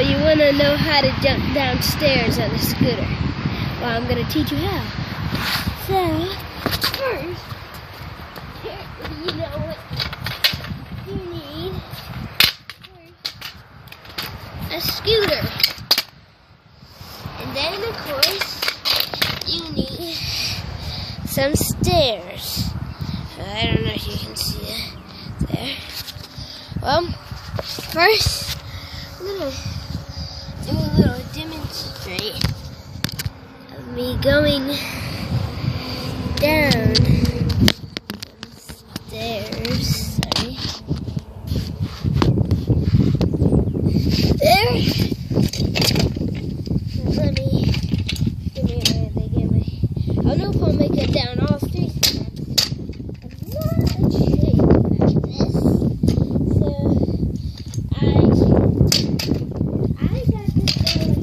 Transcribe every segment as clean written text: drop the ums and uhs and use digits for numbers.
you want to know how to jump downstairs on a scooter? Well, I'm going to teach you how. So, first, you know what you need? First, a scooter. And then, of course, you need some stairs. I don't know if you can see it there. Well, first, I'm going to do a little demonstrate of me going down stairs. Sorry. There. Let me give me where they give me. I don't know if I'll make it down all three steps. I'm not in shape at this. So I got this going.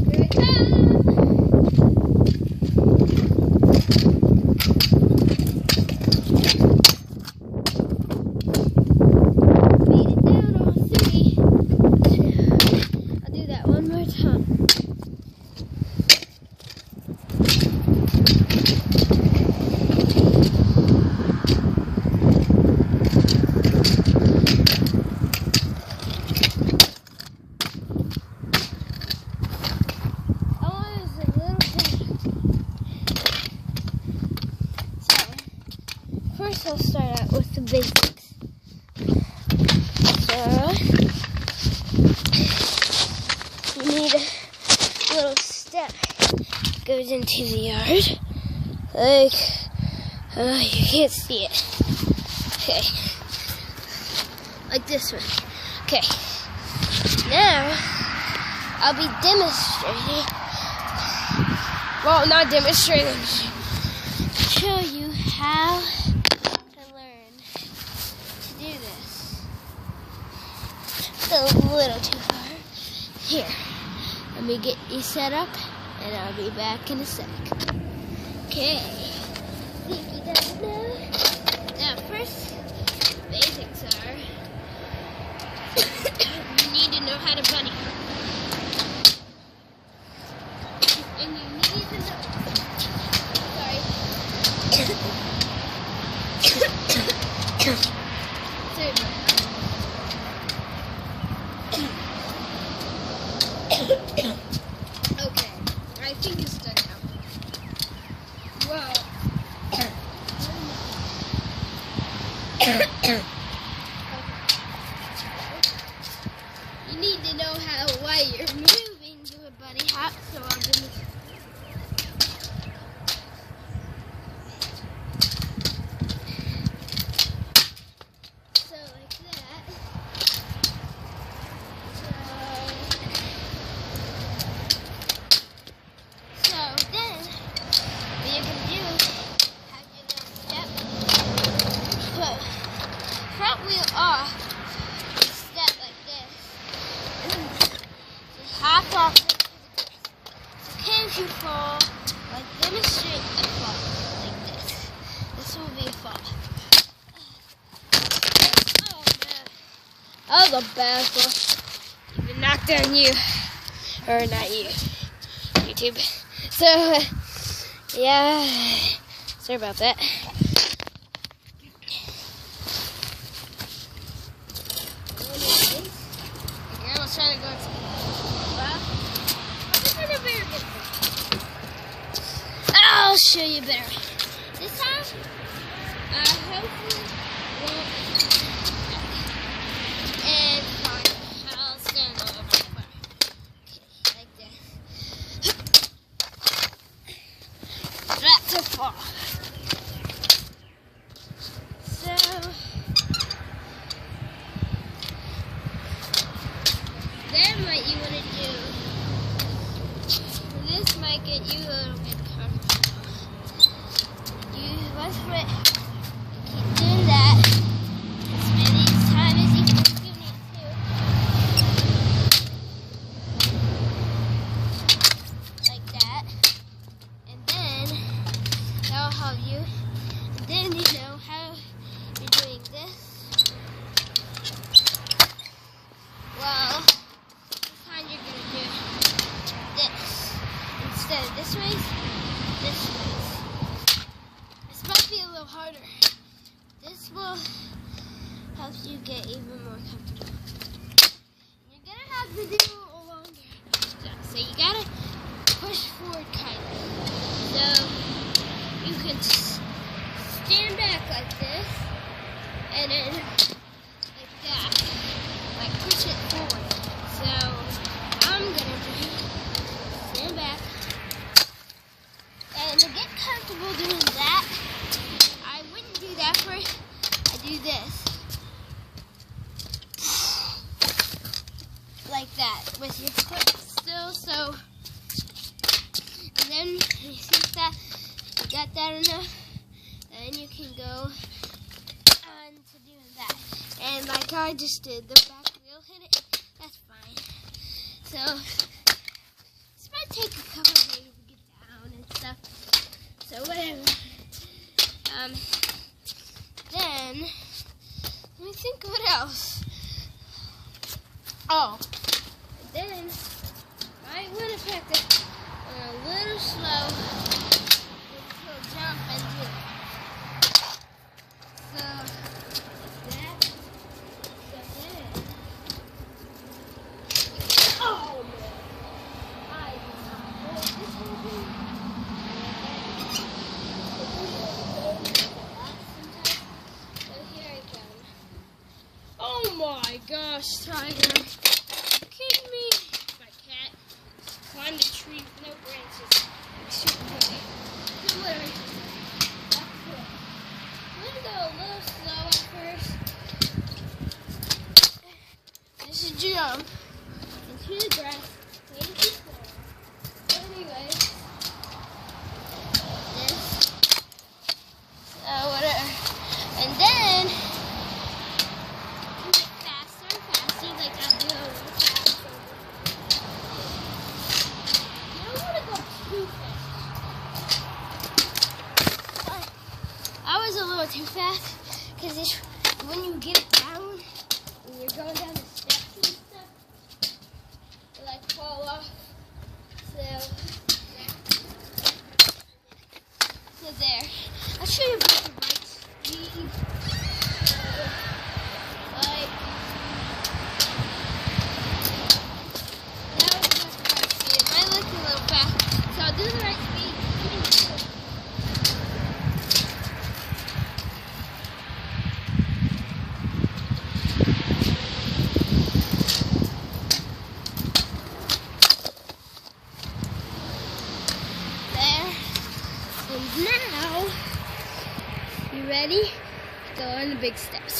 Here I come. Made it down all three. I'll do that one more time. First, I'll start out with the basics. So, you need a little step that goes into the yard. Like, you can't see it. Okay. Like this one. Okay. Now, I'll be demonstrating. Well, not demonstrating. Show you how do this. It's a little too far. Here, let me get you set up, and I'll be back in a sec. Okay. Think you don't know? Now, first, basics are you need to know how to bunny. And you need to know. Sorry. Okay, I think it's done now. Wow. You need to know why you're moving to a bunny hop, so I'll do this. Front wheel off, step like this, just hop off into the grass. It's okay if you fall, like demonstrate a fall, like this. This will be a fall. Oh man, that was a bad fall. Even knocked down you, or not you, YouTube. So, yeah, sorry about that. Trying to go to I'll show you better. This time, hopefully won't. And fine, I'll stand over my car. Okay, like that. That's a fall. So. Then what you want to do, this might get you a little bit comfortable. You must keep doing that as many times as you need to. Like that. And then that'll help you. And then you know how you're doing this. helps you get even more comfortable. You're gonna have to do a longer jump, so you gotta push forward kind of. So you can stand back like this, and then like that, like push it forward. So I'm gonna do stand back, and to get comfortable doing that, I wouldn't do that first. I do this, like that, with your foot still. So, and then you see that you got that enough, then you can go on to doing that. And like I just did, the back wheel hit it. That's fine. So this might take a couple of days to get down and stuff. So whatever. Then let me think what else. Oh, then I want to practice a little slow, little jump and do it. So that. Oh man, I do not know what this will do. So here I go. Oh my gosh, Tiger. Are you kidding me? My cat climbed a tree with no branches. Like super high. So literally, that's cool. I'm gonna go a little slow at first. This is jump into the grass. Maybe before. Anyway, this. So whatever. And then you get faster and faster, like I do a little faster. You don't want to go too fast. I was a little too fast because when you get it down, when you're going down the steps and stuff, it like fall off. So there. I'll show you about the right speed. Like that was about the right speed. It might look a little fast, so I'll do the right speed. Now, you ready? Go on the big steps.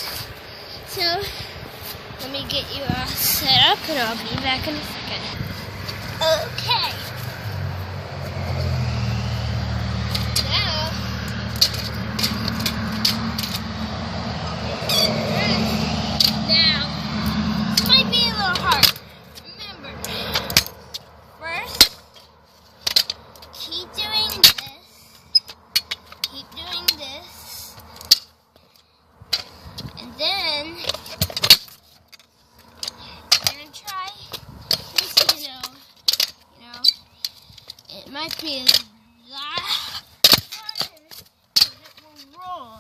So, let me get you all set up and I'll be back in a second. Okay. Now, this might be a little hard. Remember, first, keep doing this. Keep doing this, and then you're gonna try this. It might be a lot harder because it will roll,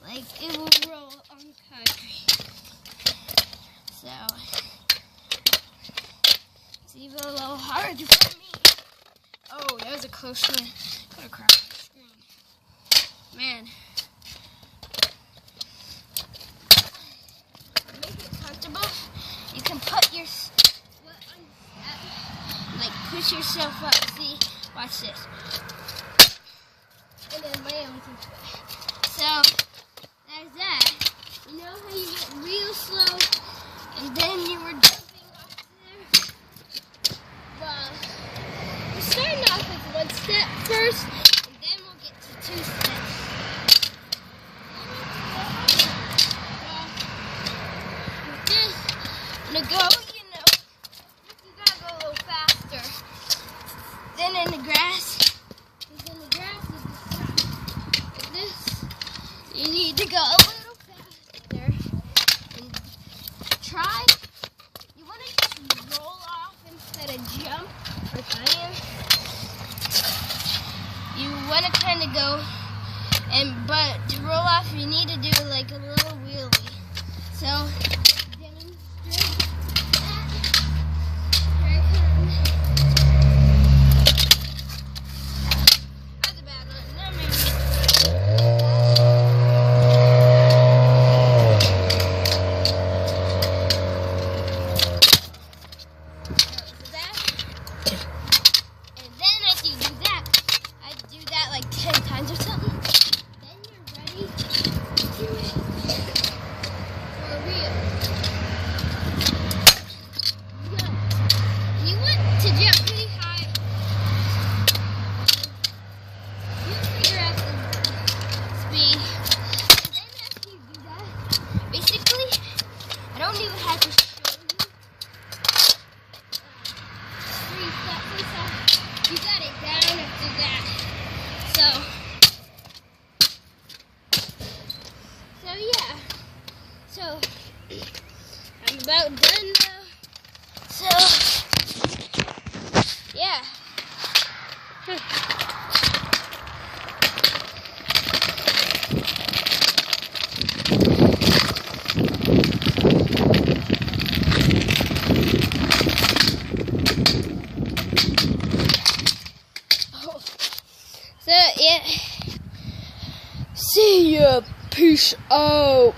like it will roll on concrete. So it's even a little harder for me. Oh, that was a close one. Gotta crack. Man, make it comfortable. You can put your foot on that, like push yourself up. See, watch this, and then land with your foot. So there's that. You know how you get real slow, and then you were jumping up there. Well, we're starting off with one step first, and then we'll get to 2 steps. To go, you gotta go a little faster. Then in the grass, is this. You need to go a little faster. And try. You want to just roll off instead of jump or climb. You want to kind of go, but to roll off, you need to do like a little wheelie. So don't even have to show you. 3 steps and stuff. You got it down after that. So yeah. So I'm about done now. So yeah. So yeah. See ya. Peace out.